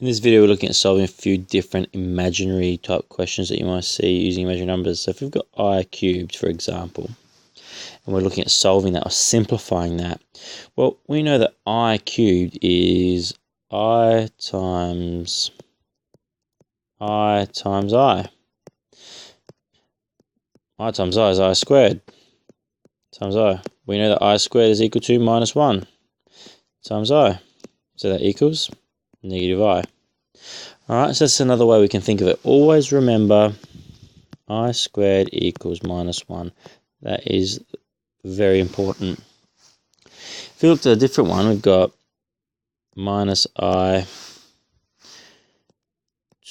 In this video, we're looking at solving a few different imaginary type questions that you might see using imaginary numbers. So if we've got I cubed, for example, and we're looking at solving that or simplifying that, well, we know that I cubed is I times I times I. I times I is I squared times I. We know that I squared is equal to minus 1 times I. So that equals negative I. Alright, so that's another way we can think of it. Always remember I squared equals minus 1. That is very important. If we looked at a different one, we've got minus I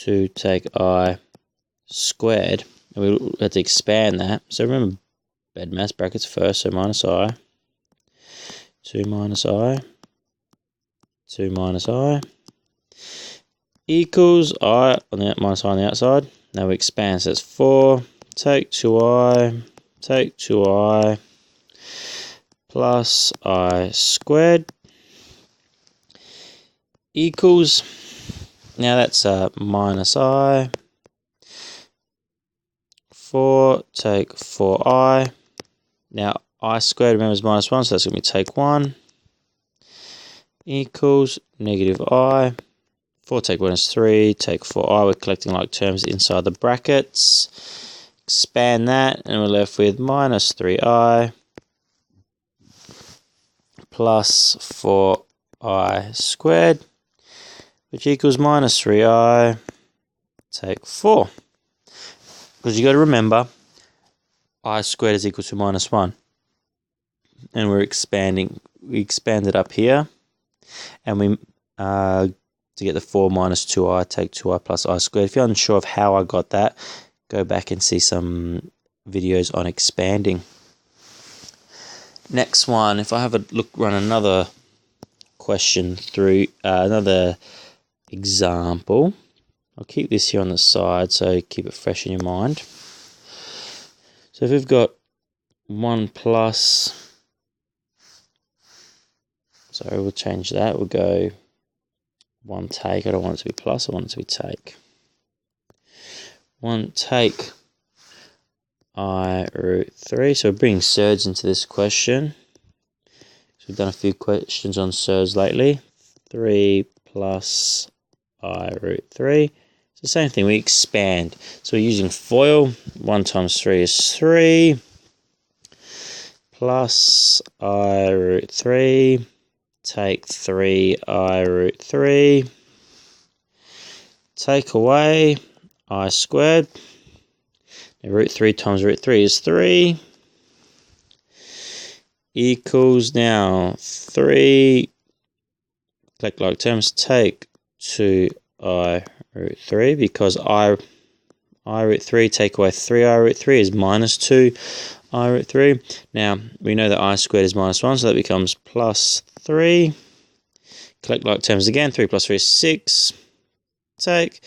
to take I squared. And we had to expand that. So remember, bed mass brackets first. So minus I, 2 minus I, 2 minus I, equals I on the minus I on the outside. Now we expand, so that's 4, take 2I, take 2I, plus I squared, equals, now that's minus I, 4, take 4I. Now I squared, remember, is minus 1, so that's going to be take 1, equals negative I. 4 take 1 is 3, take 4I. We're collecting like terms inside the brackets. Expand that, and we're left with minus 3I plus 4I squared, which equals minus 3I, take 4. Because you got to remember, I squared is equal to minus 1. And we're expanding. We expanded up here, and we to get the 4 minus 2I, take 2I plus I squared. If you're unsure of how I got that, go back and see some videos on expanding. Next one, if I have a look, run another question through, another example. I'll keep this here on the side, so keep it fresh in your mind. So if we've got 1 plus, sorry, we'll change that. We'll go 1 take. I don't want it to be plus, I want it to be take. 1 take I root 3. So we're bringing surds into this question. So we've done a few questions on surds lately. 3 plus I root 3. It's the same thing, we expand. So we're using FOIL. 1 times 3 is 3. Plus I root 3. Take 3 I root 3. Take away I squared. Now root 3 times root 3 is 3. Equals now 3. Collect like terms. Take 2 I root 3, because I root 3 take away 3 I root 3 is minus 2 I root 3. Now we know that I squared is minus 1, so that becomes plus 3. Collect like terms again. 3 plus 3 is 6. Take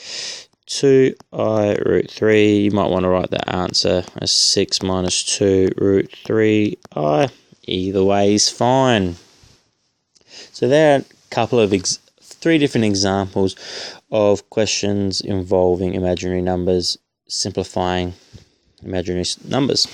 2 I root 3. You might want to write that answer as 6 minus 2 root 3 I. Either way is fine. So there are a couple of 3 different examples of questions involving imaginary numbers, simplifying imaginary numbers.